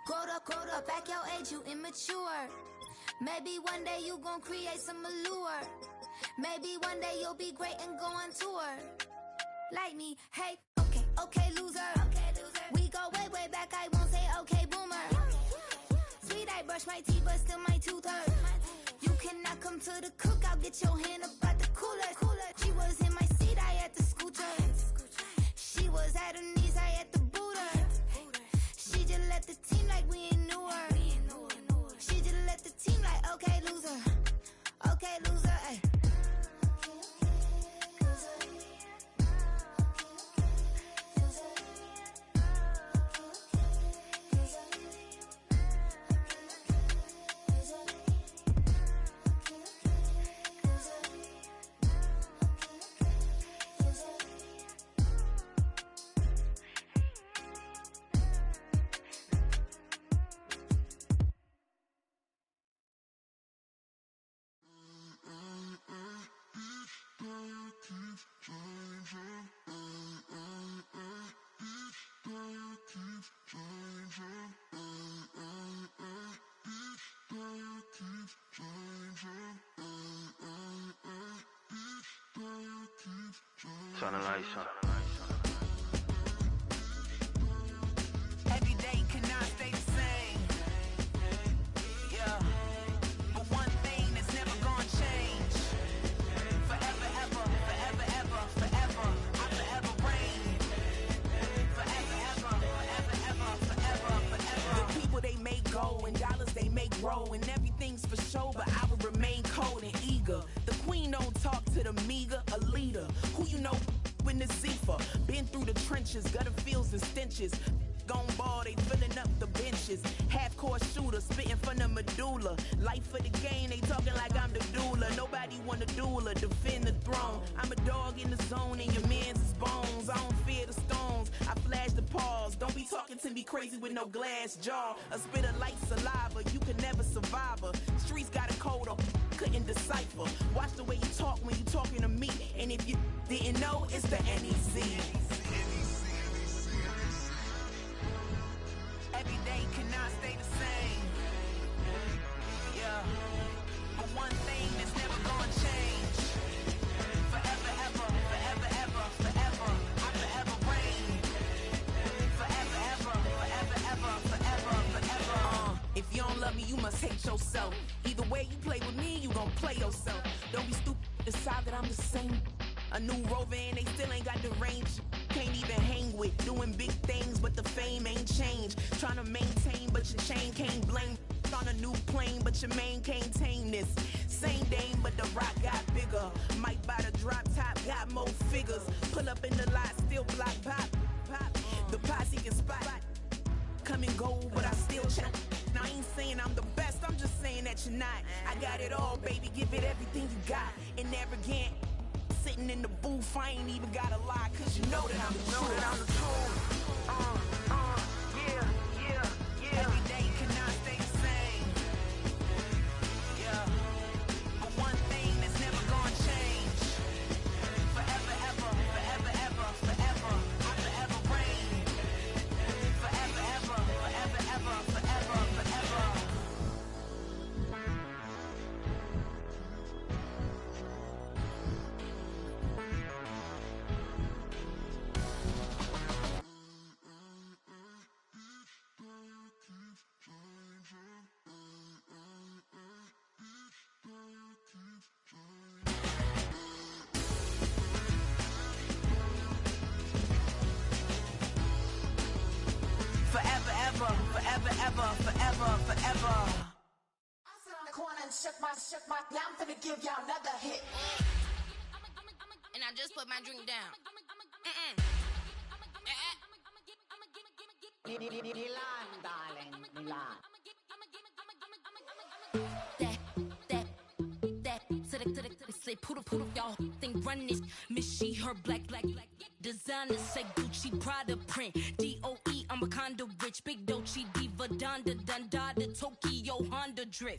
Grow up, back your age, you immature. Maybe one day you gon' create some allure. Maybe one day you'll be great and go on tour. Like me, hey, okay, loser. We go way back, I won't say okay, boomer. Sweet, I brush my teeth, but still my tooth hurt. You cannot come to the cookout, get your hand up at the cooler. She was in my seat, I had to scooter. She was at her knees, I had to boot her. She just let the team like we ain't knew her. She just let the team like, okay, loser. Okay, loser, ayy. Turn the lights on. Every day cannot stay the same. Yeah. But one thing that's never gonna change. Forever, ever, forever, ever, forever. I forever reign. Forever, ever, forever, ever, forever, forever. The people they make go and dollars they make grow. And everything's for show, but I will remain cold and eager. The queen don't talk to the meager, a leader. Who you know in the Zephyr? Been through the trenches, gutter fields and stenches. Gone ball, they filling up the benches. Half-court shooter, spitting from the medulla. Life for the game, they talking like I'm the doula. Nobody want to duel or defend the throne. I'm a dog in the zone and your man's is bones. I don't fear the stones, I flash the paws. Don't be talking to me crazy with no glass jaw. A spit of light saliva, you can never survive her. Streets got a code up, couldn't decipher. Watch the way you talk when you talking to me. And if you didn't know, it's the NEC. Every day cannot stay the same. Yeah. But one thing that's never gonna change. Forever, ever, forever, ever, forever. I forever reign. Forever, ever, forever, ever, forever, forever. If you don't love me, you must hate yourself. Either way you play with me, you gon' play yourself. Don't be stupid, decide that I'm the same. A new Rover and they still ain't got the range. Can't even hang with, doing big things, but the fame ain't changed. Trying to maintain, but your chain can't blame. On a new plane, but your main can't tame this. Same dame, but the rock got bigger. Might buy the drop top, got more figures. Pull up in the lot, still block pop. The posse can spot. Come and go, but I still check. Now I ain't saying I'm the best, I'm just saying that you're not. I got it all, baby, give it everything you got. And arrogant. Sitting in the booth, I ain't even gotta lie, cause you know that I'm the truth. Yeah. Every day cannot stay the same. Yeah. But one thing that's never gonna change. Forever, ever, forever, ever, forever. I forever reign. Forever, ever, forever, ever, forever, forever. Forever, ever, forever, ever, forever, forever. I sit on the corner and shook my, now I'm finna give y'all another hit. And I just put my drink down. Milan, darling, Milan. To the say poodle, y'all think run this. Miss she, her black. Designers say Gucci, Prada print. DOE, I'm a condo rich. Big Dolce, Diva, Donda, Dundada, Tokyo, Honda drip.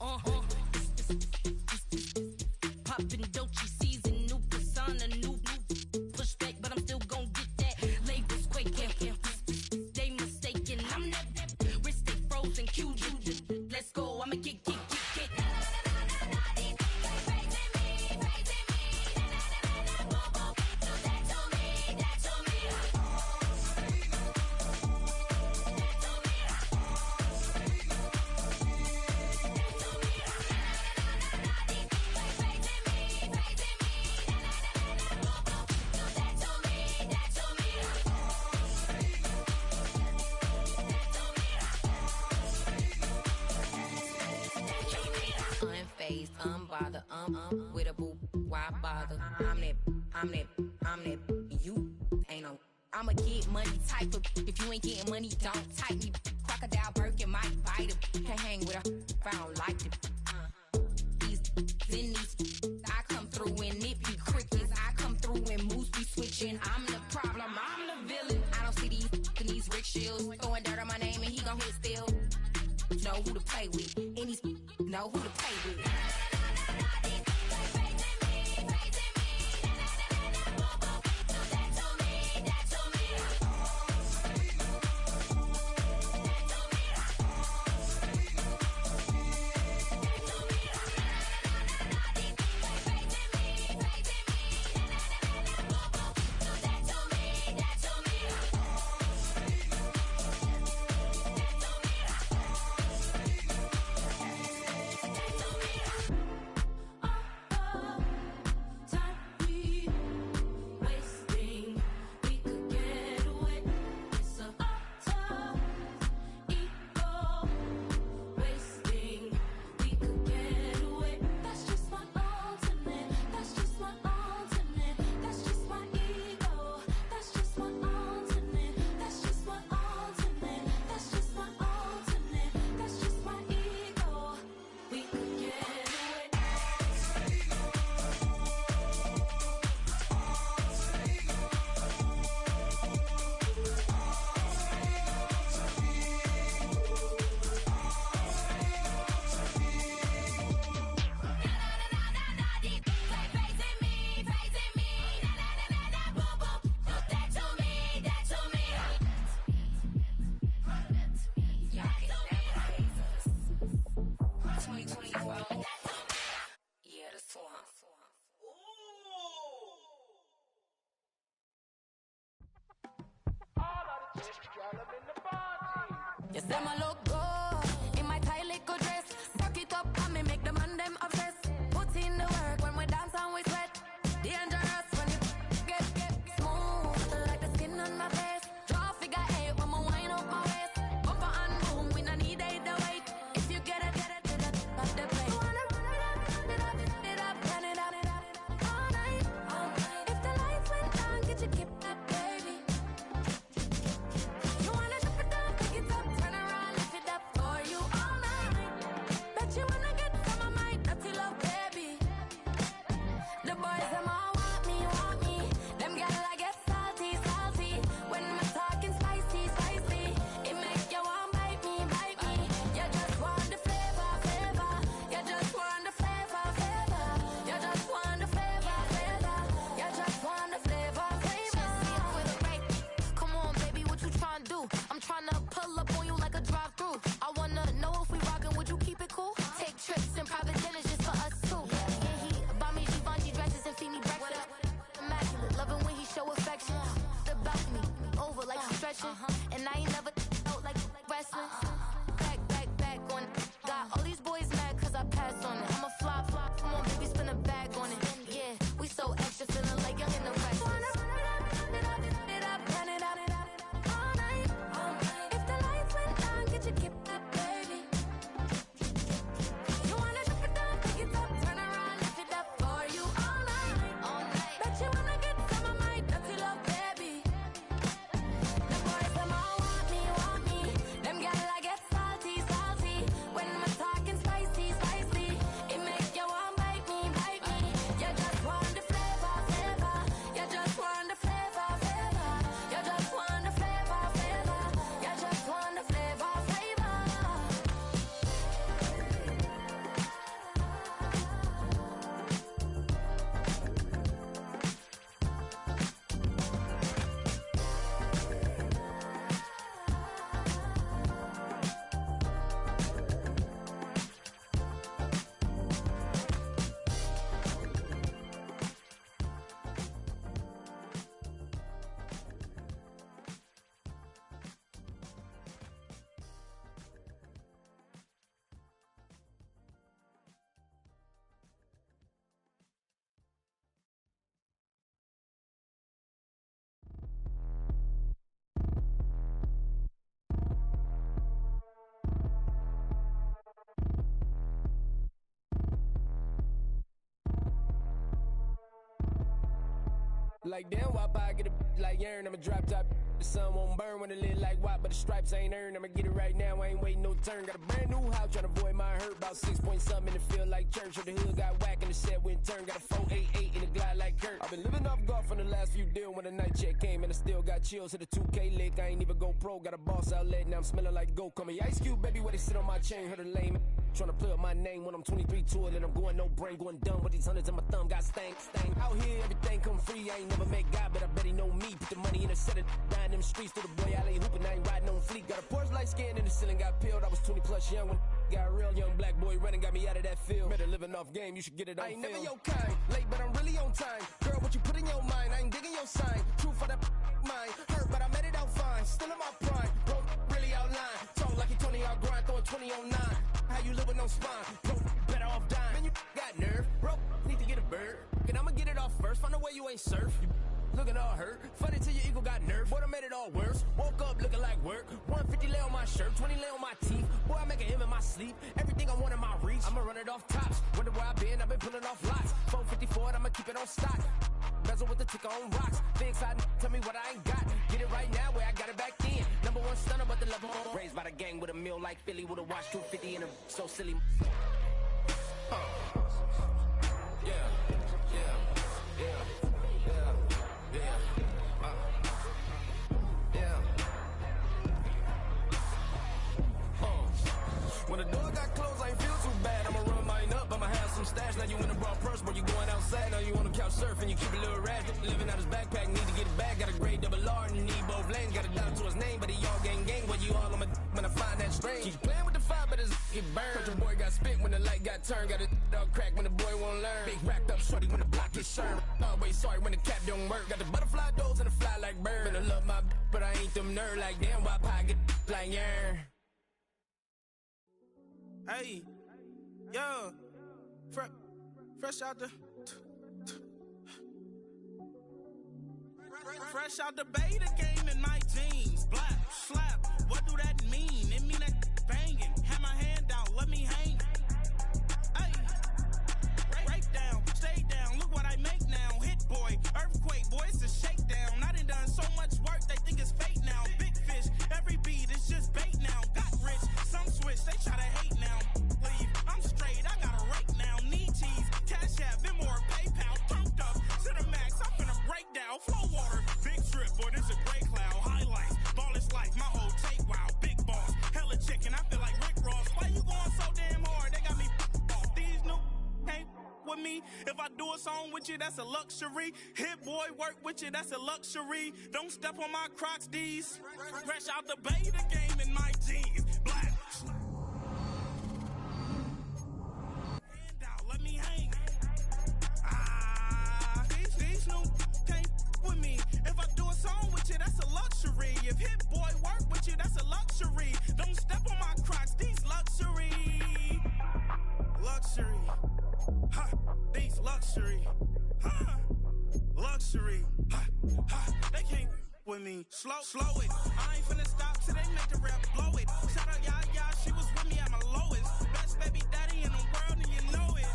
Poppin' Dolce season, new persona, new pushback, but I'm still gon' get that. Labels quaking, they mistaken. I'm that wrist they frozen Q. Let's go, I'ma get. Unfazed, unbothered, with a boo, why bother? I'm that, you ain't no. I'm a get money type of, if you ain't getting money, don't type me. Crocodile Birkin might bite him. Can't hang with her if I don't like them. These, in these, I come through and it be crickets. I come through and moves be switching. I'm the problem, I'm the villain. I don't see these rickshaws throwing dirt on my name and he gon' hit still. Know who to play with, and these know who to play with. You say my look good in my tight little dress. Rock it up and me make the man them obsessed. Put in the work when we dance and we sweat. Dangerous when you get smooth like the skin on my face. Draw figure 8 when me wind up my waist. Bumper and boom, we no need the weight. If you get it, off the plate. Wanna run it up, turn it up all night. If the lights went down, get your kip up, baby. You wanna drop it down, pick it up, turn around, lift it up. Like damn, why I get a like Aaron? I'm a drop top. The sun won't burn when it lit like white, but the stripes ain't earned. I'ma get it right now, I ain't waiting no turn. Got a brand new house, tryna avoid my hurt. About 6 point something, and it feel like church. Or the hood got whack and the set went turn. Got a 488 in the glide like Kurt. I've been living off golf from the last few deals. When the night check came and I still got chills. Hit a 2K lick, I ain't even go pro. Got a boss outlet, now I'm smelling like goat. Call me Ice Cube, baby, where they sit on my chain. Heard a lame tryna play up my name when I'm 23 to it. And I'm going no brain, going dumb with these hundreds in my thumb. Got stank. Out here, everything come free. I ain't never met God, but I bet he know me. Put the money in the set, dying them streets through the boy. I ain't hooping, I ain't riding on fleek. Got a Porsche light skin in the ceiling, got peeled. I was 20 plus young when got a real young black boy running, got me out of that field. Better living off game, you should get it on I ain't film. Never your kind, late but I'm really on time. Girl, what you put in your mind, I ain't digging your sign. True for that mind, hurt but I made it out fine. Still in my prime, broke really outline. Talk like you Tony, I'll grind, throwing 20 on 9. How you live with no spine, broke better off dying. Man, you got nerve, broke, need to get a bird. And I'ma get it off first, find a way you ain't surf. You looking all hurt, funny till your ego got nerve. Boy, I made it all worse, woke up looking like work. 150 lay on my shirt, 20 lay on my teeth. Boy, I make an M in my sleep, everything I want in my reach. I'ma run it off tops, wonder where I been, I've been pulling off lots. 454, I'ma keep it on stock. Bezel with the ticker on rocks. Big side, tell me what I ain't got. Get it right now where I got it back then. Number one stunner, but the level on. Raised by the gang with a meal like Philly with a watch 250 and a so silly. When the door got closed, I ain't feel too bad. I'ma run mine up, I'ma have some stash. Now you in a broad purse, but you going outside. Now you on the couch surfing, you keep a little rat. Living out his backpack, need to get it back. Got a grade double R and need both lanes. Got a dot to his name, but he all gang. When you all on my when I find that strange. Keep playing with the fire, but his get burned. But your boy got spit when the light got turned. Got a dog crack when the boy won't learn. Big racked up shorty when the block gets served. Always sorry when the cap don't work. Got the butterfly doors and the fly like bird. And I love my but I ain't them nerd like damn. Why pie get like yarn? Hey, yo, fresh out the, fresh out the beta game in my jeans. Black, slap, what do that mean? It mean that banging. Have my hand out, let me hang. Hey, break down, stay down, look what I make now. Hit boy, earthquake, boy, it's a shakedown. I done so much work, they think it's fake now. Big fish, every beat is just bait now. Got rich, some switch, they try to hate now. Leave, I'm straight, I got a rake now. Need cheese, cash app, Venmo or PayPal. Pumped up to the max, I'm finna break down. Flow water, big trip, boy, this a gray cloud. Highlights, ball is life, my whole take, wow. Big boss, hella chicken, I feel like Rick Ross. Why you going so damn hard? They got me off. These new can't with me. If I do a song with you, that's a luxury. Hit boy, work with you, that's a luxury. Don't step on my Crocs, D's. Fresh out the beta game in my jeans. Black. Hand out, let me hang. These new can't with me. If I do a song with you, that's a luxury. If Hit Boy work with you, that's a luxury. Don't step on my Crocs, these luxury. Luxury. Ha, these luxury. Ha, luxury. Ha, ha, they can't with me. Slow it. I ain't finna stop till they make the rap blow it. Shout out Yaya, she was with me at my lowest. Best baby daddy in the world and you know it.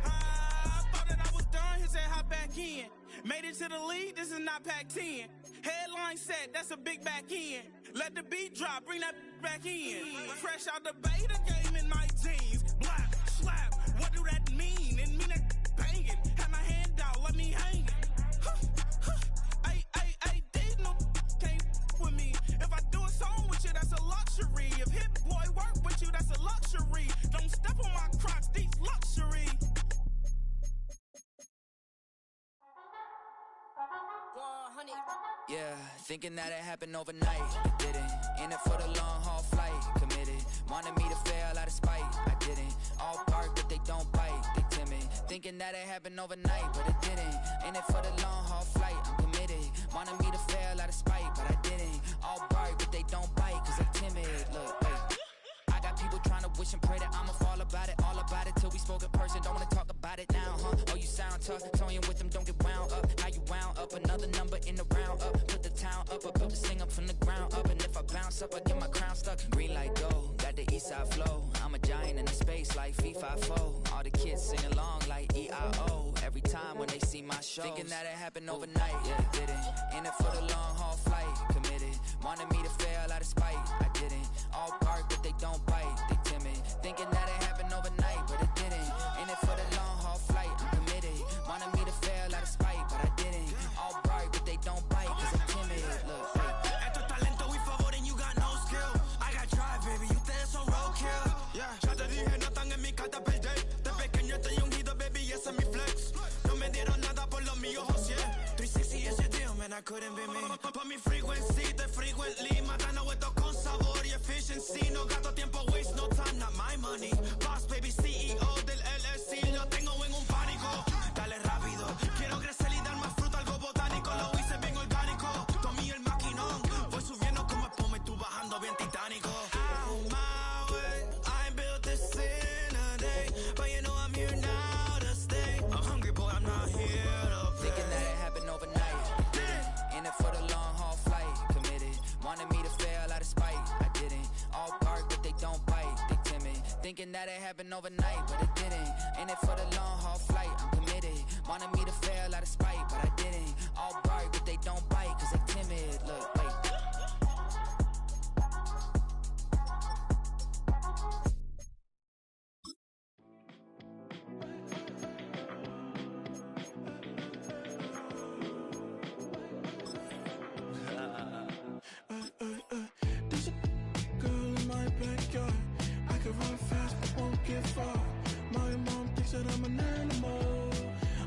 I thought that I was done, he said hop back in. Made it to the lead, this is not Pac-10. Headline set, that's a big back end. Let the beat drop, bring that back in. Fresh out the beta game in my jeans. Black, slap, what do that mean? It mean that banging. Have my hand out, let me hang it. Ay, these no can't with me. If I do a song with you, that's a luxury. If Hit Boy work with you, that's a luxury. Don't step on my Crocs, these luxury. Yeah, thinking that it happened overnight. It didn't. In it for the long haul flight. Committed. Wanted me to fail out of spite. I didn't. All bark, but they don't bite. They timid. Thinking that it happened overnight, but it didn't. In it for the long haul flight. I'm committed. Wanted me to fail out of spite, but I didn't. All bark, but they don't bite, cause I'm timid. Look, wait. I got people trying to wish and pray that I'ma fall about it. All about it till we spoke in person. Don't wanna talk about it now, huh? Oh, you sound tough. Toying with them, don't get wound up. How you wound up? Another number in the round up. Put the town up. I built the sing up from the ground up. And if I bounce up, I get my crown stuck. Green light go. Got the east side flow. I'm a giant in the space like FIFA 4. All the kids sing along like EIO. Every time when they see my show. Thinking that it happened overnight, yeah, didn't. In it for the long haul flight, committed. Wanted me to fail out of spite, I didn't. All bark, but they don't bite, they timid. Thinking that it happened overnight, but it didn't. In it for the long haul flight, I'm committed. Wanted me to fail out of spite, but I didn't. All bark, but they don't bite, cause I'm timid. Look, Esto es talento y favor and you got no skill. I got drive, baby, ustedes son roadkill. Yeah, ya te dije, no están en mi carta perder. De pequeño estoy ungido, baby, ese es mi flex. No me dieron nada por lo mío, José. 360 is your deal, man, I couldn't be me. Pa' mi frequency, estoy frequently matando esto con sabor y efficiency. No gasto tiempo, waste no time, not my money. Boss, baby, CEO del LLC, lo tengo en un pánico. Dale rápido, quiero crecer y dar más fruto, algo botánico. Lo hice bien orgánico, tomé el maquinón. Voy subiendo como espuma y tú bajando bien titánico. Out my way, I ain't built this in a day, but you know I'm here now to stay. I'm hungry, boy, I'm not here to play. thinking that it happened overnight, didn't. In it for the long haul flight, committed. Wanted me to fail out of spite, I didn't. All bark, but they don't bite, they timid. Thinking that it happened overnight, but it didn't. In it for the long haul flight, I'm committed. Wanted me to fail out of spite, but I didn't. All bark, but they don't bite, cause they timid. Look, wait. There's a girl in my backyard. I can run fast but won't get far. My mom thinks that I'm an animal.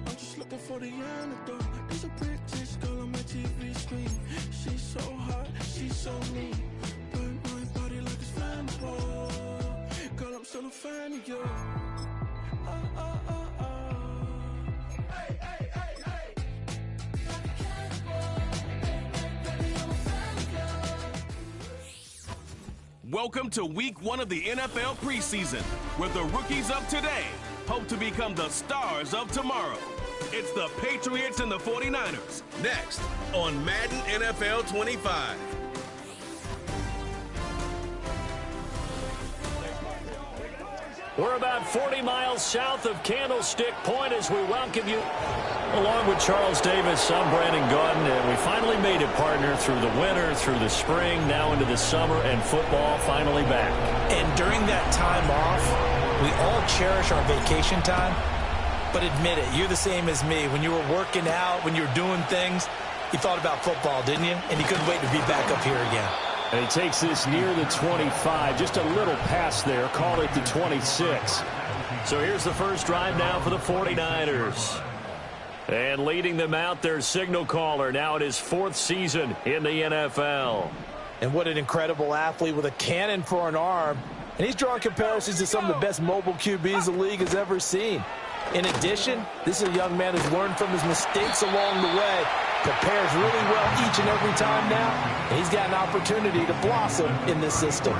I'm just looking for the antidote. There's a British girl on my TV screen. She's so hot, she's so mean. Burn my body like it's flammable. Girl, I'm still a fan of you. Hey, hey, hey, hey. Welcome to week 1 of the NFL preseason, where the rookies of today hope to become the stars of tomorrow. It's the Patriots and the 49ers, next on Madden NFL 25. We're about 40 miles south of Candlestick Point as we welcome you. Along with Charles Davis, I'm Brandon Gaudin, and we finally made it, partner, through the winter, through the spring, now into the summer, and football finally back. And during that time off, we all cherish our vacation time. But admit it, you're the same as me. When you were working out, when you were doing things, you thought about football, didn't you? And you couldn't wait to be back up here again. And he takes this near the 25, just a little past there, call it the 26. So here's the first drive now for the 49ers. And leading them out, their signal caller, now in his 4th season in the NFL. And what an incredible athlete with a cannon for an arm. And he's drawing comparisons to some of the best mobile QBs the league has ever seen. In addition, this is a young man who's learned from his mistakes along the way, prepares really well each and every time now, and he's got an opportunity to blossom in this system.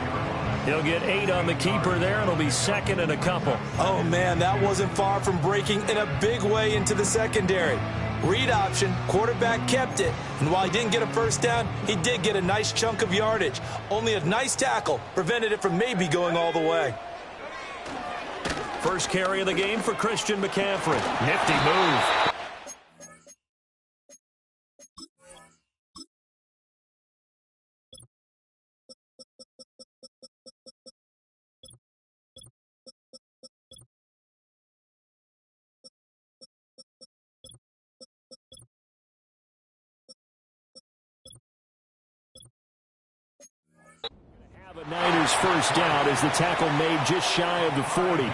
He'll get 8 on the keeper there, and he'll be second in a couple. Oh, man, that wasn't far from breaking in a big way into the secondary. Read option, quarterback kept it, and while he didn't get a first down, he did get a nice chunk of yardage. Only a nice tackle prevented it from maybe going all the way. First carry of the game for Christian McCaffrey. Nifty move. The Niners first down as the tackle made just shy of the 40.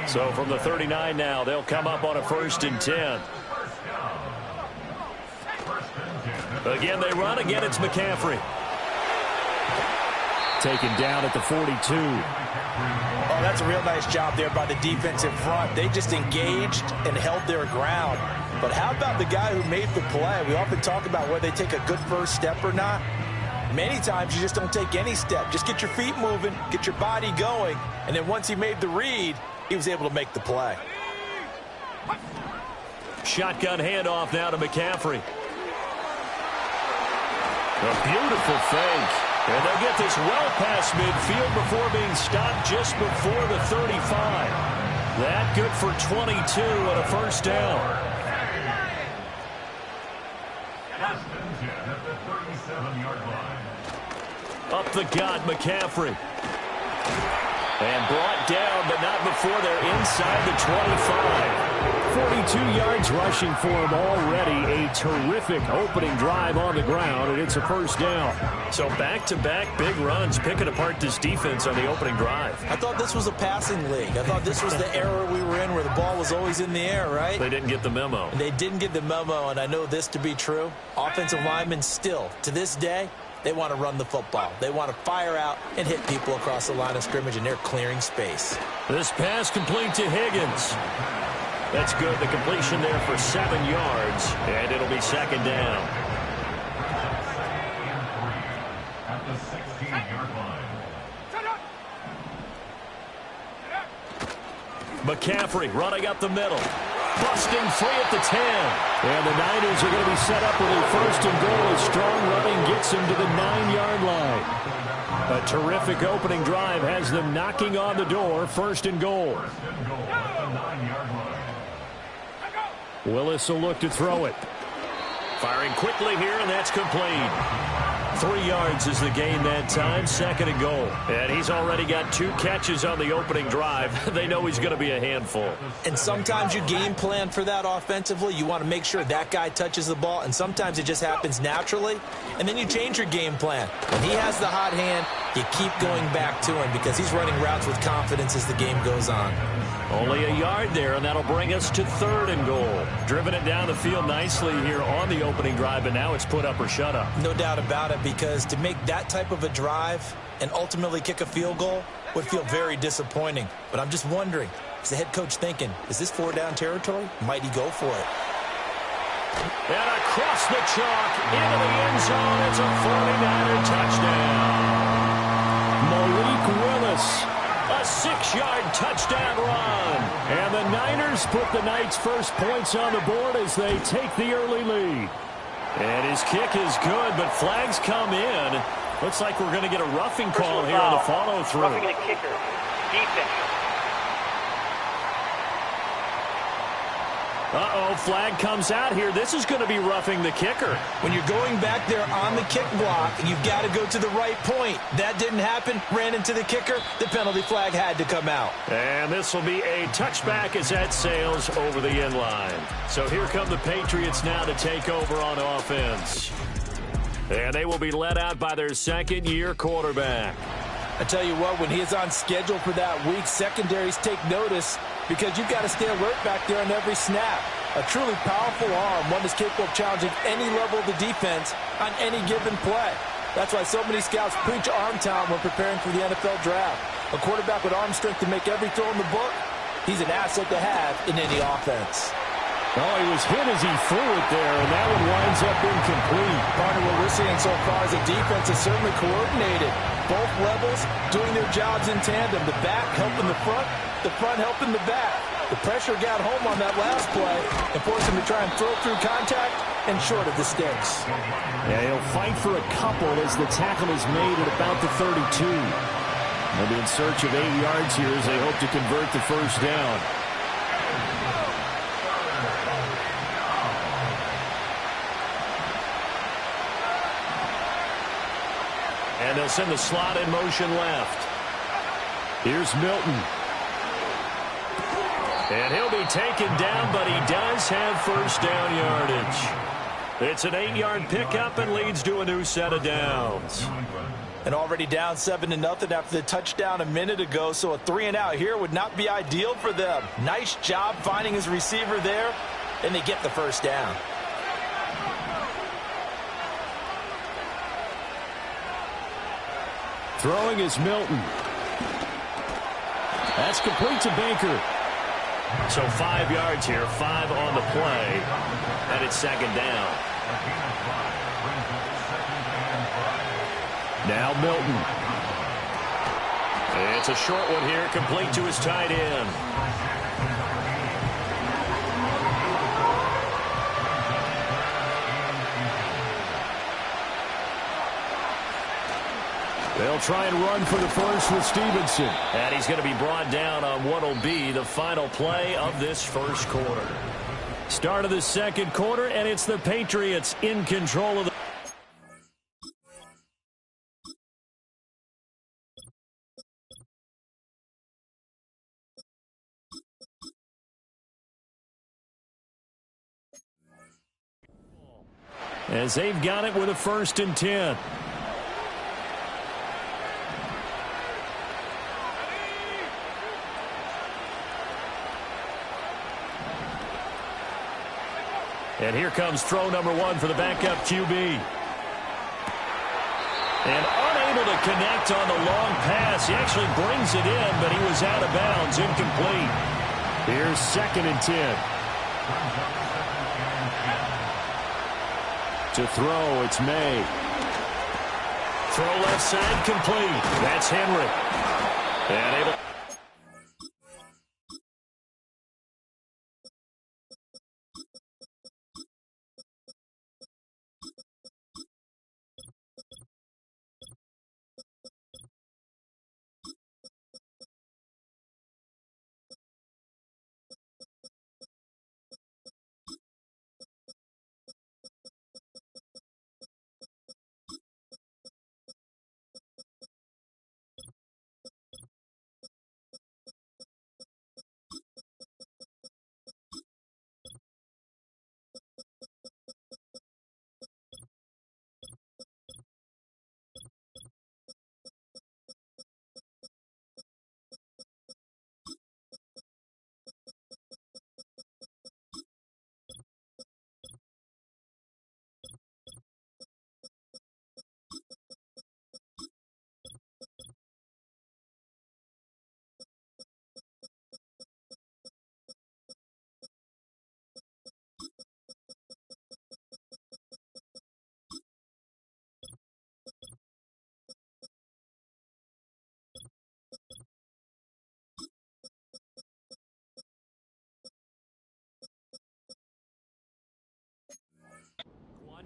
So from the 39 now, they'll come up on a 1st and 10. Again, they run. Again, it's McCaffrey. Taken down at the 42. Oh, that's a real nice job there by the defensive front. They just engaged and held their ground. But how about the guy who made the play? We often talk about whether they take a good first step or not. Many times you just don't take any step. Just get your feet moving, get your body going, and then once he made the read, he was able to make the play. Shotgun handoff now to McCaffrey. A beautiful fake. And they'll get this well past midfield before being stopped just before the 35. That good for 22 on a first down. Up the gut, McCaffrey. And brought down, but not before they're inside the 25. 42 yards rushing for him already. A terrific opening drive on the ground, and it's a first down. So back-to-back big runs, picking apart this defense on the opening drive. I thought this was a passing league. I thought this was the era we were in where the ball was always in the air, right? They didn't get the memo. And they didn't get the memo, and I know this to be true. Offensive linemen still, to this day, they want to run the football. They want to fire out and hit people across the line of scrimmage, and they're clearing space. This pass complete to Higgins. That's good. The completion there for 7 yards, and it'll be second down. At the 16-yard line. McCaffrey running up the middle. Busting free at the 10. And the Niners are going to be set up with a first and goal as strong running gets them to the 9-yard line. A terrific opening drive has them knocking on the door. First and goal. Willis will look to throw it. Firing quickly here, and that's complete. 3 yards is the gain that time, second and goal. And he's already got 2 catches on the opening drive. They know he's going to be a handful. And sometimes you game plan for that offensively. You want to make sure that guy touches the ball, and sometimes it just happens naturally. And then you change your game plan. When he has the hot hand, you keep going back to him because he's running routes with confidence as the game goes on. Only a yard there, and that'll bring us to third and goal. Driven it down the field nicely here on the opening drive, and now it's put up or shut up. No doubt about it, because to make that type of a drive and ultimately kick a field goal would feel very disappointing. But I'm just wondering, is the head coach thinking, is this 4-down territory? Might he go for it? And across the chalk, into the end zone, it's a 49er touchdown. Malik Willis. A 6-yard touchdown run. And the Niners put the Knights' first points on the board as they take the early lead. And his kick is good, but flags come in. Looks like we're going to get a roughing call here on the follow-through. Roughing the kicker. Defense. Uh-oh, flag comes out here. This is going to be roughing the kicker. When you're going back there on the kick block, you've got to go to the right point. That didn't happen. Ran into the kicker. The penalty flag had to come out. And this will be a touchback as that sails over the end line. So here come the Patriots now to take over on offense. And they will be led out by their second-year quarterback. I tell you what, when he is on schedule for that week, secondaries take notice because you've got to stay alert back there on every snap. A truly powerful arm, one that's capable of challenging any level of the defense on any given play. That's why so many scouts preach arm talent when preparing for the NFL draft. A quarterback with arm strength to make every throw in the book, he's an asset to have in any offense. Oh, he was hit as he threw it there, and that one winds up incomplete. Part of what we're seeing so far is the defense is certainly coordinated. Both levels doing their jobs in tandem. The back helping the front helping the back. The pressure got home on that last play and forced him to try and throw through contact and short of the sticks. Yeah, he'll fight for a couple as the tackle is made at about the 32. They'll be in search of 8 yards here as they hope to convert the first down. And they'll send the slot in motion left. Here's Milton. And he'll be taken down, but he does have first down yardage. It's an 8-yard pickup and leads to a new set of downs. And already down 7-0 after the touchdown a minute ago, so a 3-and-out here would not be ideal for them. Nice job finding his receiver there, and they get the first down. Throwing is Milton. That's complete to Baker. So 5 yards here, 5 on the play, and it's second down. Now Milton. It's a short one here, complete to his tight end. They'll try and run for the first with Stevenson. And he's going to be brought down on what will be the final play of this first quarter. Start of the second quarter, and it's the Patriots in control of the as they've got it with a 1st and 10. And here comes throw number 1 for the backup QB. And unable to connect on the long pass. He actually brings it in, but he was out of bounds, incomplete. Here's 2nd and 10. To throw, it's May. Throw left side, complete. That's Henry. And able.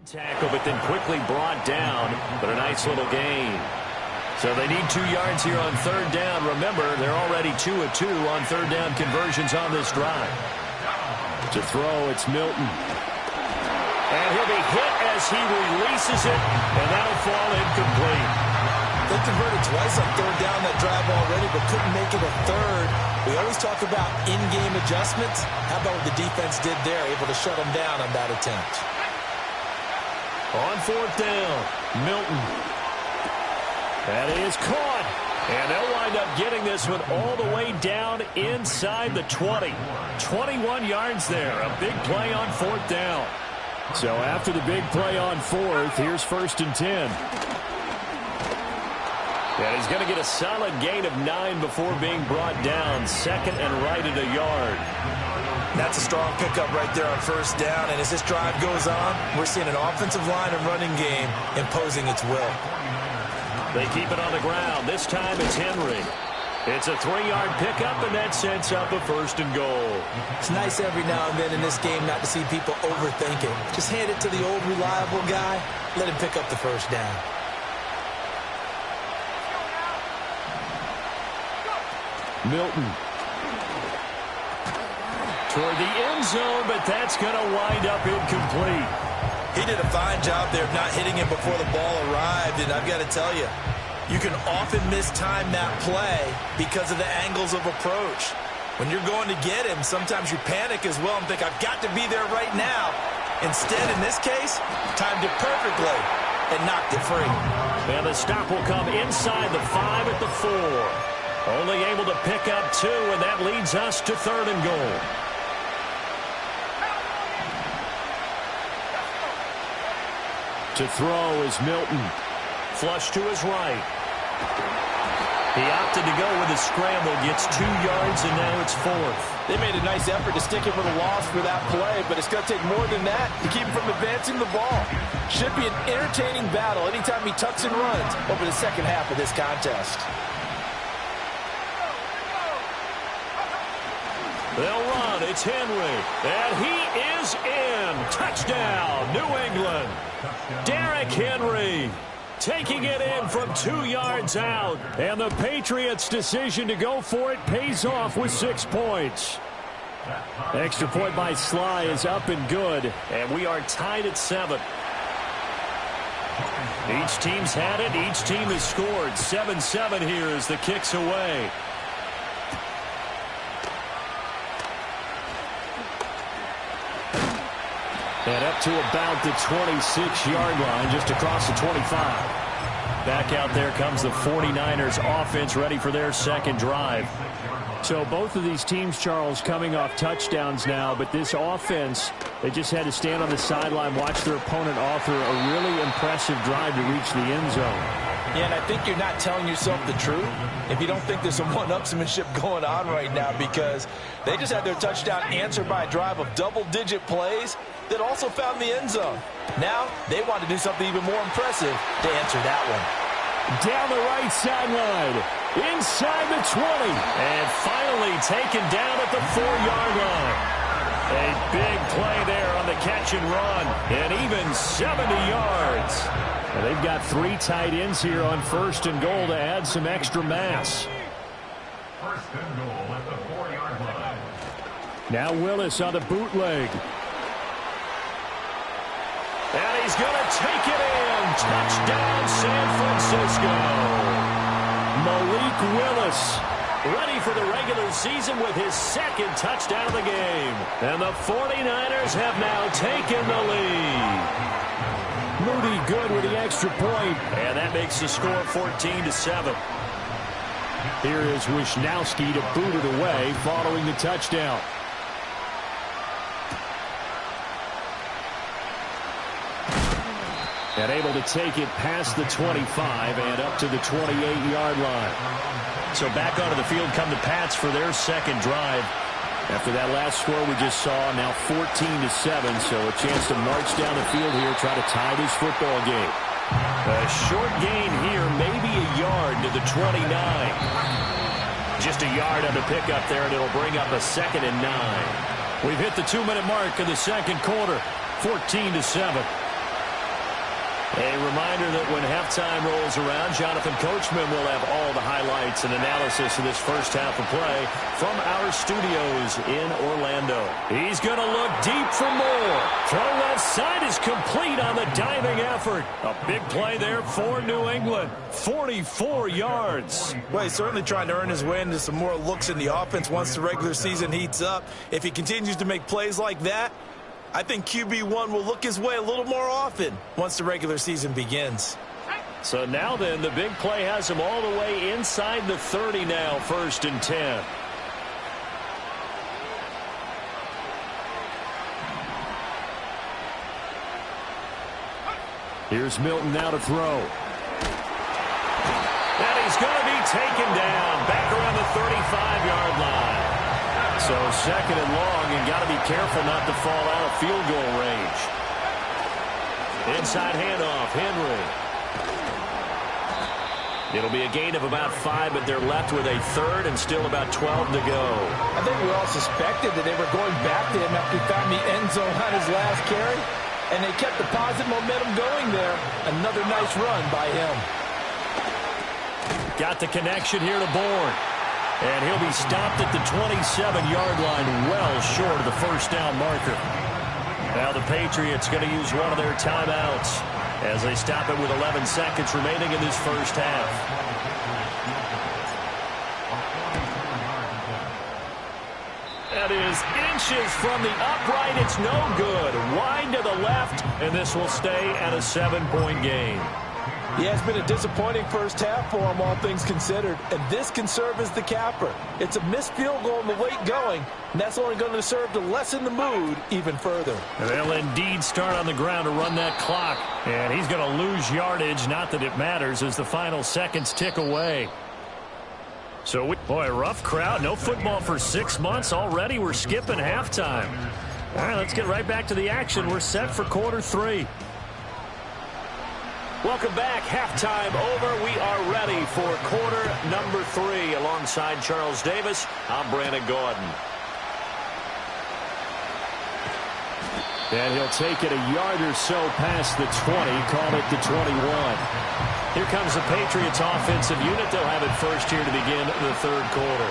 Tackle, but then quickly brought down, but a nice little gain. So they need 2 yards here on 3rd down. Remember, they're already 2 of 2 on 3rd down conversions on this drive. To throw, it's Milton. And he'll be hit as he releases it, and that'll fall incomplete. They converted twice on 3rd down that drive already, but couldn't make it a 3rd. We always talk about in-game adjustments. How about what the defense did there, able to shut them down on that attempt? On 4th down, Milton. That is caught. And they'll wind up getting this one all the way down inside the 20. 21 yards there. A big play on 4th down. So after the big play on 4th, here's 1st and 10. And he's going to get a solid gain of 9 before being brought down. 2nd and right at a yard. That's a strong pickup right there on 1st down. And as this drive goes on, we're seeing an offensive line and running game imposing its will. They keep it on the ground. This time it's Henry. It's a 3-yard pickup, and that sets up a 1st and goal. It's nice every now and then in this game not to see people overthink it. Just hand it to the old reliable guy. Let him pick up the 1st down. Milton. Toward the end zone, but that's going to wind up incomplete. He did a fine job there of not hitting him before the ball arrived, and I've got to tell you, you can often mistime that play because of the angles of approach. When you're going to get him, sometimes you panic as well and think, I've got to be there right now. Instead, in this case, timed it perfectly and knocked it free. And the stop will come inside the 5 at the 4. Only able to pick up 2, and that leads us to 3rd and goal. To throw is Milton. Flush to his right. He opted to go with a scramble, gets 2 yards, and now it's 4th. They made a nice effort to stick him with a loss for that play, but it's going to take more than that to keep him from advancing the ball. Should be an entertaining battle anytime he tucks and runs over the second half of this contest. They'll run. It's Henry. And he is in. Touchdown, New England. Derrick Henry taking it in from 2 yards out. And the Patriots' decision to go for it pays off with 6 points. Extra point by Sly is up and good. And we are tied at 7. Each team's had it. Each team has scored. 7-7 here as the kick's away. And up to about the 26-yard line, just across the 25. Back out there comes the 49ers offense, ready for their second drive. So both of these teams, Charles, coming off touchdowns now, but this offense, they just had to stand on the sideline, watch their opponent author a really impressive drive to reach the end zone. Yeah, and I think you're not telling yourself the truth if you don't think there's some one-upsmanship going on right now, because they just had their touchdown answered by a drive of double-digit plays that also found the end zone. Now they want to do something even more impressive to answer that one. Down the right sideline, inside the 20, and finally taken down at the 4-yard line. A big play there on the catch and run, and even 70 yards. And they've got 3 tight ends here on 1st and goal to add some extra mass. 1st and goal at the 4-yard line. Now Willis on the bootleg. And he's going to take it in. Touchdown, San Francisco. Malik Willis ready for the regular season with his 2nd touchdown of the game. And the 49ers have now taken the lead. Moody good with the extra point. And that makes the score 14-7. Here is Wisnowski to boot it away following the touchdown. And able to take it past the 25 and up to the 28-yard line. So back onto the field come the Pats for their 2nd drive. After that last score we just saw, now 14-7, so a chance to march down the field here, try to tie this football game. A short gain here, maybe a yard to the 29. Just a yard on the pickup there, and it'll bring up a 2nd and 9. We've hit the 2-minute mark of the 2nd quarter, 14-7. A reminder that when halftime rolls around, Jonathan Coachman will have all the highlights and analysis of this first half of play from our studios in Orlando. He's going to look deep for more. Throw left side is complete on the diving effort. A big play there for New England. 44 yards. Well, he's certainly trying to earn his way into some more looks in the offense once the regular season heats up. If he continues to make plays like that, I think QB1 will look his way a little more often once the regular season begins. So now then, the big play has him all the way inside the 30 now, 1st and 10. Here's Milton now to throw. And he's going to be taken down back around the 35-yard line. So 2nd and long, and got to be careful not to fall out of field goal range. Inside handoff, Henry. It'll be a gain of about 5, but they're left with a 3rd and still about 12 to go. I think we all suspected that they were going back to him after he found the end zone on his last carry, and they kept the positive momentum going there. Another nice run by him. Got the connection here to Bourne. And he'll be stopped at the 27-yard line, well short of the 1st down marker. Now the Patriots going to use one of their timeouts as they stop it with 11 seconds remaining in this first half. That is inches from the upright. It's no good. Wide to the left, and this will stay at a 7-point game. Yeah, it's been a disappointing first half for him, all things considered. And this can serve as the capper. It's a missed field goal in the late going, and that's only going to serve to lessen the mood even further. And they'll indeed start on the ground to run that clock. And he's going to lose yardage, not that it matters, as the final seconds tick away. So, boy, rough crowd. No football for 6 months already. We're skipping halftime. All right, let's get right back to the action. We're set for quarter 3. Welcome back. Halftime over. We are ready for quarter number 3. Alongside Charles Davis, I'm Brandon Gaudin. And he'll take it a yard or so past the 20, call it the 21. Here comes the Patriots offensive unit. They'll have it first here to begin the 3rd quarter.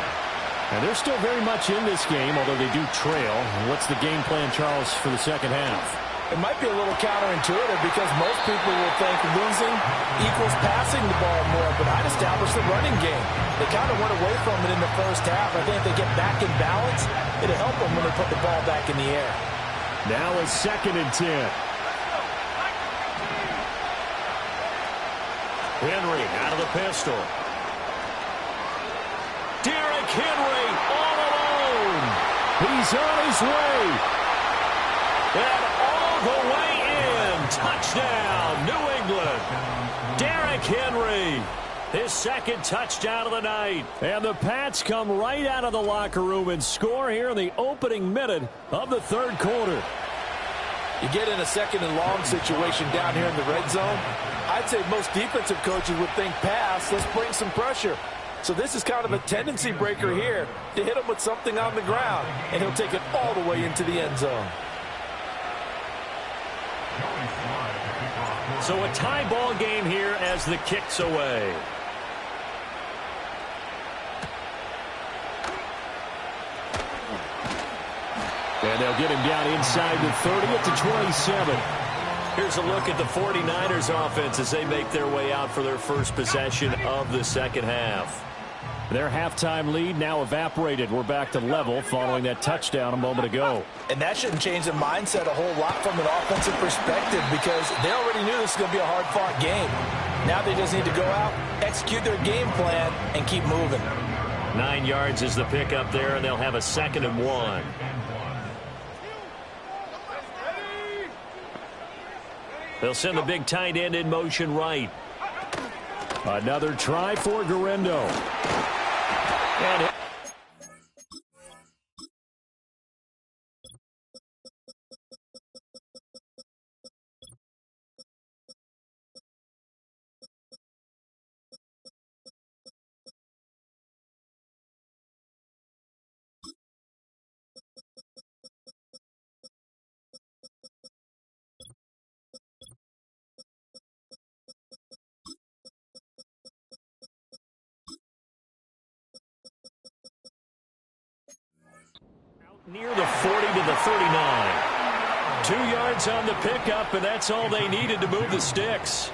And they're still very much in this game, although they do trail. What's the game plan, Charles, for the second half? It might be a little counterintuitive because most people will think losing equals passing the ball more, but I'd establish the running game. They kind of went away from it in the first half. I think if they get back in balance, it'll help them when they put the ball back in the air. Now a 2nd and 10. Henry out of the pistol. Derrick Henry all alone. He's on his way. And all the way in. Touchdown, New England. Derrick Henry. His 2nd touchdown of the night. And the Pats come right out of the locker room and score here in the opening minute of the 3rd quarter. You get in a 2nd and long situation down here in the red zone. I'd say most defensive coaches would think pass, let's bring some pressure. So this is kind of a tendency breaker here to hit him with something on the ground, and he'll take it all the way into the end zone. So a tie ball game here as the kick's away. And they'll get him down inside the 30 to 27. Here's a look at the 49ers offense as they make their way out for their first possession of the 2nd half. Their halftime lead now evaporated. We're back to level following that touchdown a moment ago. And that shouldn't change the mindset a whole lot from an offensive perspective because they already knew this was going to be a hard-fought game. Now they just need to go out, execute their game plan, and keep moving. 9 yards is the pickup there, and they'll have a 2nd and 1. They'll send the big tight end in motion right. Another try for Guerrero. And near the 40 to the 39. 2 yards on the pickup, and that's all they needed to move the sticks.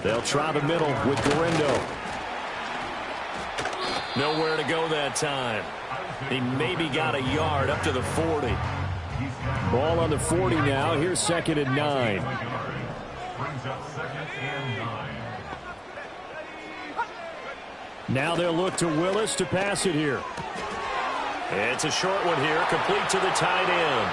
They'll try the middle with Guerrero. Nowhere to go that time. He maybe got a yard up to the 40. Ball on the 40 now. Here's 2nd and 9. Brings up 2nd and 9. Now they'll look to Willis to pass it here. It's a short one here, complete to the tight end.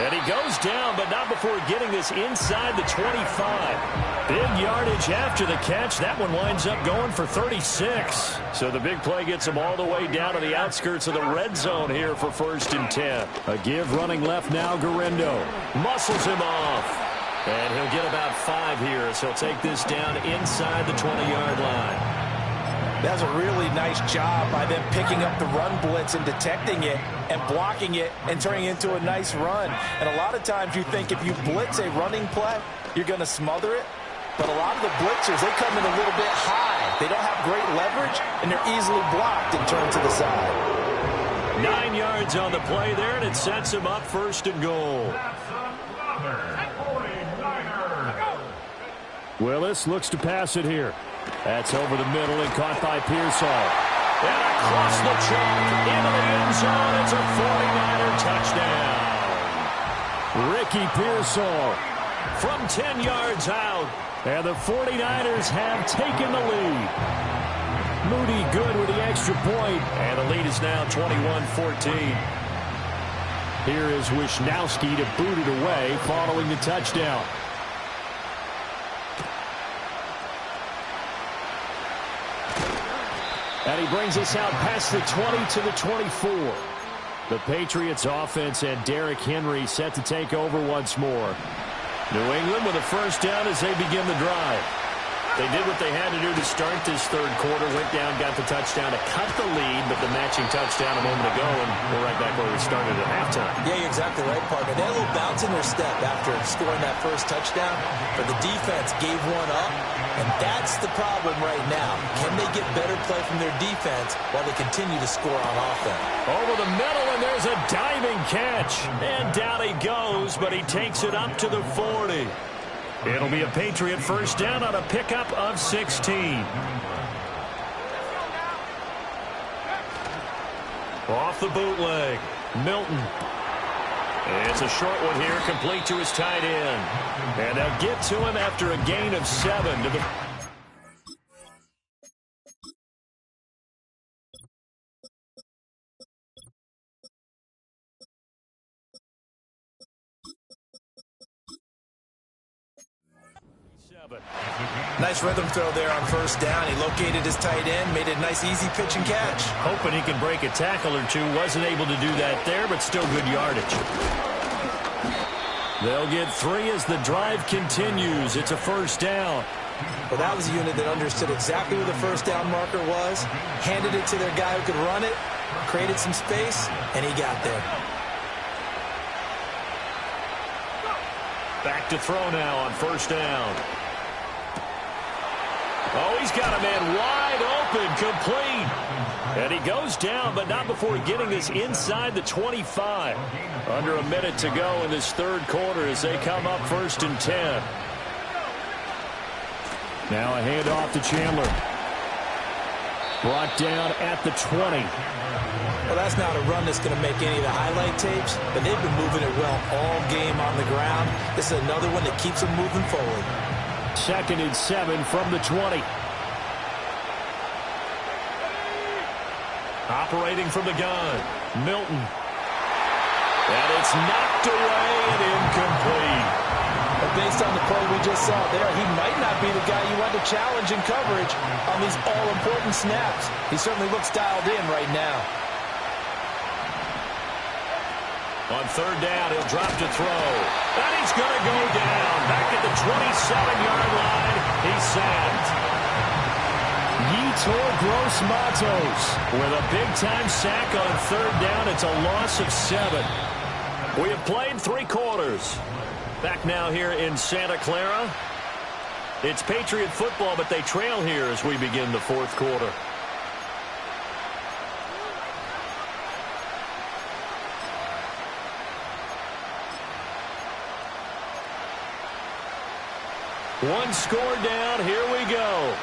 And he goes down, but not before getting this inside the 25. Big yardage after the catch. That one winds up going for 36. So the big play gets him all the way down to the outskirts of the red zone here for 1st and 10. A give running left now, Guerrero. Muscles him off. And he'll get about 5 here, so he'll take this down inside the 20-yard line. That's a really nice job by them picking up the run blitz and detecting it and blocking it and turning it into a nice run. And a lot of times you think if you blitz a running play, you're going to smother it. But a lot of the blitzers, they come in a little bit high. They don't have great leverage, and they're easily blocked and turned to the side. 9 yards on the play there, and it sets him up 1st and goal. Willis looks to pass it here. That's over the middle and caught by Pearsall. And across the chalk into the end zone. It's a 49er touchdown. Ricky Pearsall from 10 yards out. And the 49ers have taken the lead. Moody good with the extra point. And the lead is now 21-14. Here is Wisnowski to boot it away following the touchdown. And he brings us out past the 20 to the 24. The Patriots offense and Derrick Henry set to take over once more. New England with a 1st down as they begin the drive. They did what they had to do to start this 3rd quarter. Went down, got the touchdown to cut the lead, but the matching touchdown a moment ago, and we're right back where we started at halftime. Yeah, you're exactly right, partner. They had a little bounce in their step after scoring that 1st touchdown, but the defense gave one up, and that's the problem right now. Can they get better play from their defense while they continue to score on offense? Over the middle, and there's a diving catch. And down he goes, but he takes it up to the 40. It'll be a Patriot 1st down on a pickup of 16. Off the bootleg. Milton. It's a short one here, complete to his tight end. And they'll get to him after a gain of 7 to the... Nice rhythm throw there on first down. He located his tight end, made a nice easy pitch and catch. Hoping he can break a tackle or two. Wasn't able to do that there, but still good yardage. They'll get 3 as the drive continues. It's a first down. Well, that was a unit that understood exactly where the first down marker was, handed it to their guy who could run it, created some space, and he got there. Back to throw now on first down. Oh, he's got a man wide open, complete. And he goes down, but not before getting this inside the 25. Under a minute to go in this third quarter as they come up 1st and 10. Now a handoff to Chandler. Brought down at the 20. Well, that's not a run that's going to make any of the highlight tapes, but they've been moving it well all game on the ground. This is another one that keeps them moving forward. 2nd and 7 from the 20. Operating from the gun, Milton. And it's knocked away and incomplete. But based on the play we just saw there, he might not be the guy you want to challenge in coverage on these all-important snaps. He certainly looks dialed in right now. On third down, he'll drop to throw. And he's going to go down. Back at the 27-yard line. He's sacked. Yetur Gross-Matos with a big-time sack on third down. It's a loss of 7. We have played 3 quarters. Back now here in Santa Clara. It's Patriot football, but they trail here as we begin the 4th quarter. One score down. Here we go.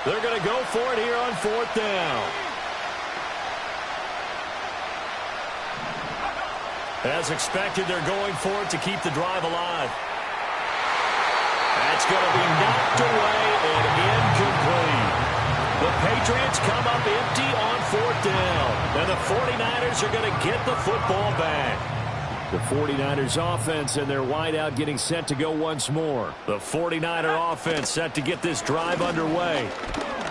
They're going to go for it here on 4th down. As expected, they're going for it to keep the drive alive. That's going to be knocked away and incomplete. The Patriots come up empty on 4th down. And the 49ers are going to get the football back. The 49ers offense and their wideout getting set to go once more. The 49er offense set to get this drive underway.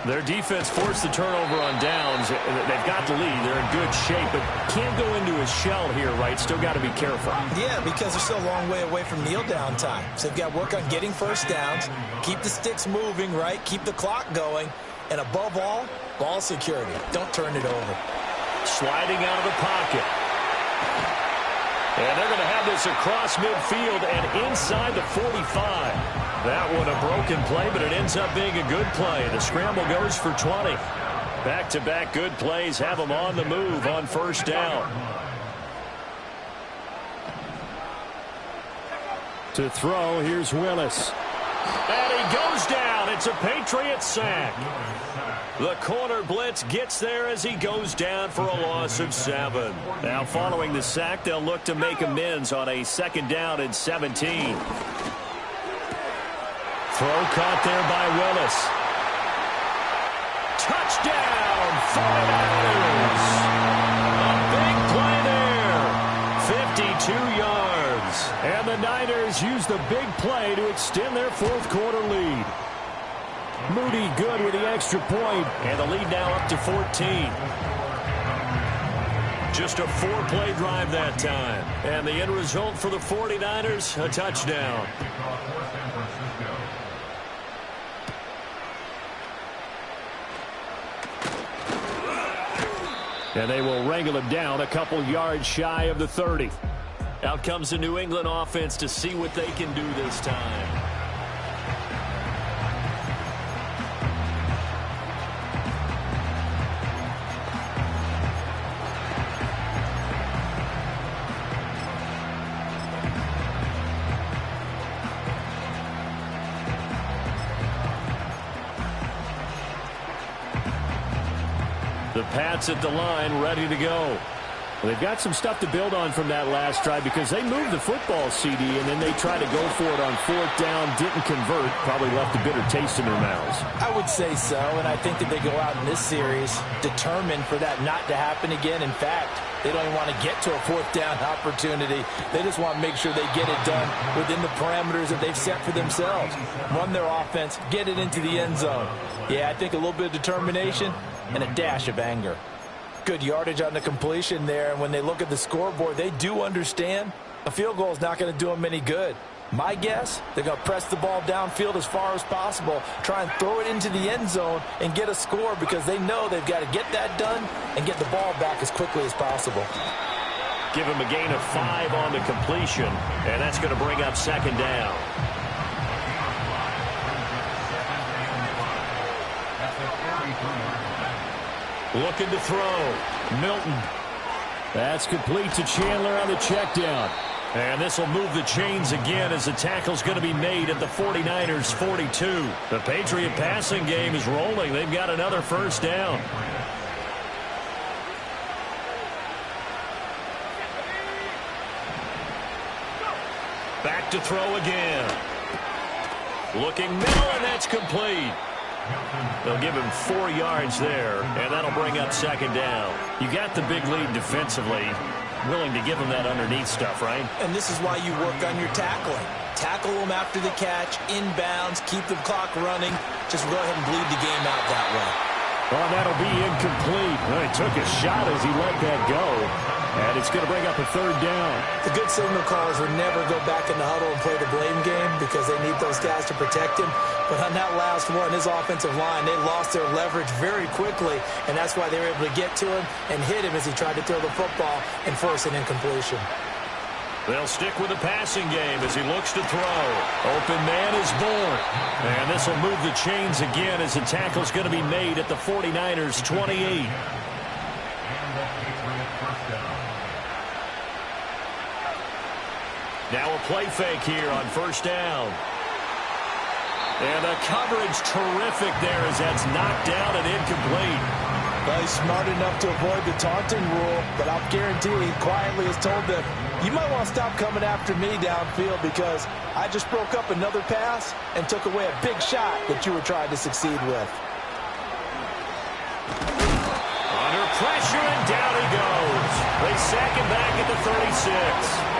Their defense forced the turnover on downs. They've got the lead. They're in good shape, but can't go into a shell here, right? Still got to be careful. Yeah, because they're still a long way away from kneel down time. So they've got to work on getting first downs, keep the sticks moving, right? Keep the clock going, and above all, ball security. Don't turn it over. Sliding out of the pocket. And they're going to have this across midfield and inside the 45. That one a broken play, but it ends up being a good play. The scramble goes for 20. Back-to-back good plays have them on the move on first down. To throw, here's Willis. And he goes down. It's a Patriot sack. The corner blitz gets there as he goes down for a loss of 7. Now following the sack, they'll look to make amends on a 2nd down and 17. Throw caught there by Willis. Touchdown, 49ers. A big play there. 52 yards. And the Niners use the big play to extend their 4th quarter lead. Moody good with the extra point, and the lead now up to 14. Just a 4-play drive that time. And the end result for the 49ers, a touchdown. And they will wrangle him down a couple yards shy of the 30. Out comes the New England offense to see what they can do this time. The Pats at the line, ready to go. Well, they've got some stuff to build on from that last drive because they moved the football, CD, and then they tried to go for it on 4th down, didn't convert, probably left a bitter taste in their mouths. I would say so, and I think that they go out in this series determined for that not to happen again. In fact, they don't even want to get to a 4th down opportunity. They just want to make sure they get it done within the parameters that they've set for themselves. Run their offense, get it into the end zone. Yeah, I think a little bit of determination and a dash of anger. Good yardage on the completion there, and when they look at the scoreboard, they do understand a field goal is not going to do them any good. My guess, they're going to press the ball downfield as far as possible, try and throw it into the end zone and get a score because they know they've got to get that done and get the ball back as quickly as possible. Give him a gain of 5 on the completion, and that's going to bring up 2nd down. Looking to throw. Milton. That's complete to Chandler on the check down. And this will move the chains again as the tackle's going to be made at the 49ers 42. The Patriot passing game is rolling. They've got another 1st down. Back to throw again. Looking middle, and that's complete. They'll give him 4 yards there, and that'll bring up 2nd down. You got the big lead defensively. Willing to give him that underneath stuff, right? And this is why you work on your tackling. Tackle them after the catch, inbounds, keep the clock running. Just go ahead and bleed the game out that way. Well, that'll be incomplete. Well, he took a shot as he let that go. And it's going to bring up a 3rd down. The good signal callers would never go back in the huddle and play the blame game because they need those guys to protect him. But on that last one, his offensive line, they lost their leverage very quickly, and that's why they were able to get to him and hit him as he tried to throw the football and force an incompletion. They'll stick with the passing game as he looks to throw. Open man is born. And this will move the chains again as the tackle's going to be made at the 49ers 28. Now a play fake here on 1st down. And the coverage terrific there as that's knocked down and incomplete. Well, he's smart enough to avoid the taunting rule, but I'll guarantee he quietly has told them, you might want to stop coming after me downfield because I just broke up another pass and took away a big shot that you were trying to succeed with. Under pressure, and down he goes. They sack him back at the 36.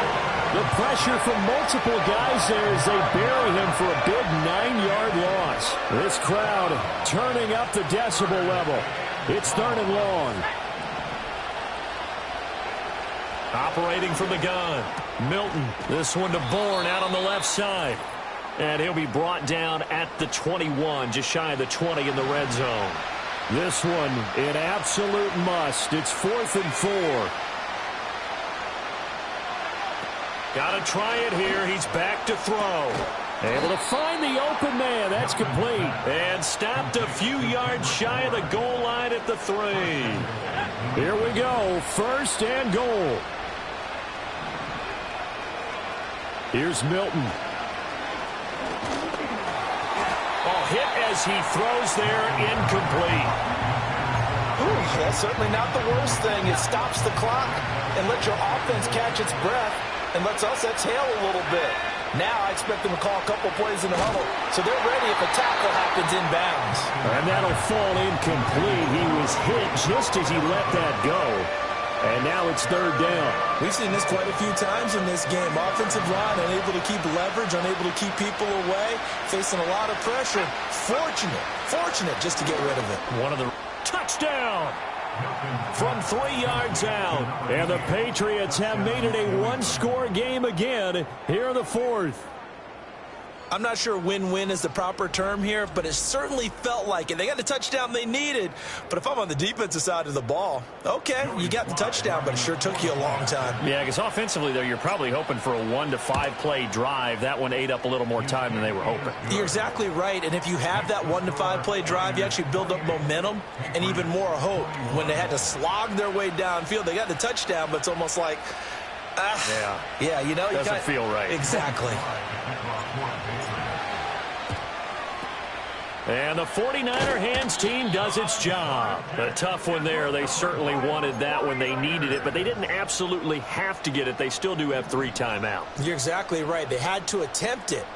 The pressure from multiple guys there as they bury him for a big 9-yard loss. This crowd turning up the decibel level. It's 3rd and long. Operating from the gun. Milton. This one to Bourne out on the left side. And he'll be brought down at the 21, just shy of the 20 in the red zone. This one an absolute must. It's 4th and 4. Got to try it here. He's back to throw. Able to find the open man. That's complete. And stopped a few yards shy of the goal line at the 3. Here we go. 1st and goal. Here's Milton. Oh, hit as he throws there. Incomplete. Ooh, that's certainly not the worst thing. It stops the clock and lets your offense catch its breath and lets us exhale a little bit. Now I expect them to call a couple plays in the huddle, so they're ready if a tackle happens inbounds. And that'll fall incomplete. He was hit just as he let that go. And now it's 3rd down. We've seen this quite a few times in this game. Offensive line unable to keep leverage, unable to keep people away, facing a lot of pressure. Fortunate just to get rid of it. One of the touchdown from 3 yards out. And the Patriots have made it a 1-score game again here in the 4th. I'm not sure win-win is the proper term here, but it certainly felt like it. They got the touchdown they needed, but if I'm on the defensive side of the ball, okay, you got the touchdown, but it sure took you a long time. Yeah, because offensively, though, you're probably hoping for a 1 to 5 play drive. That one ate up a little more time than they were hoping. You're exactly right, and if you have that 1 to 5 play drive, you actually build up momentum and even more hope. When they had to slog their way downfield, they got the touchdown, but it's almost like, yeah, you know, doesn't feel right. Exactly. And the 49er hands team does its job. A tough one there. They certainly wanted that when they needed it, but they didn't absolutely have to get it. They still do have 3 timeouts. You're exactly right. They had to attempt it.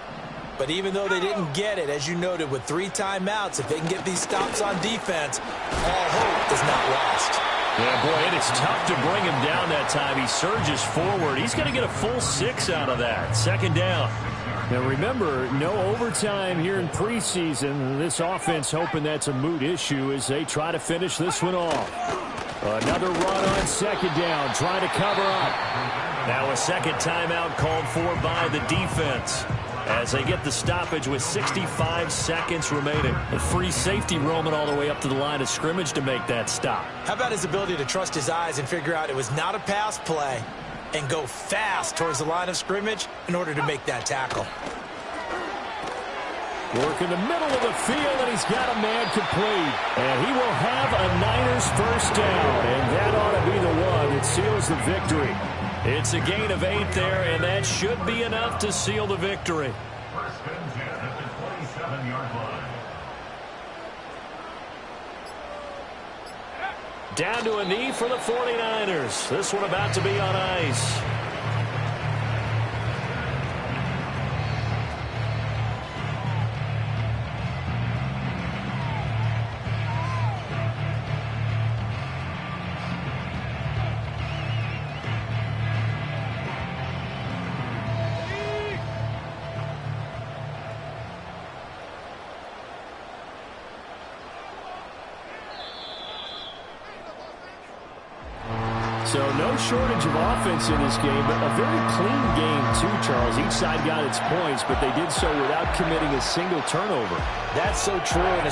But even though they didn't get it, as you noted, with 3 timeouts, if they can get these stops on defense, all hope is not lost. Yeah, boy, it is tough to bring him down that time. He surges forward. He's going to get a full 6 out of that. 2nd down. Now, remember, no overtime here in preseason. This offense hoping that's a moot issue as they try to finish this one off. Another run on 2nd down, trying to cover up. Now a 2nd timeout called for by the defense as they get the stoppage with 65 seconds remaining. A free safety roaming all the way up to the line of scrimmage to make that stop. How about his ability to trust his eyes and figure out it was not a pass play and go fast towards the line of scrimmage in order to make that tackle. Work in the middle of the field, and he's got a man complete. And he will have a Niners first down, and that ought to be the one that seals the victory. It's a gain of 8 there, and that should be enough to seal the victory. First and 10 at the 27-yard line. Down to a knee for the 49ers. This one about to be on ice. So no shortage of offense in this game, but a very clean game too, Charles. Each side got its points, but they did so without committing a single turnover. That's so true. And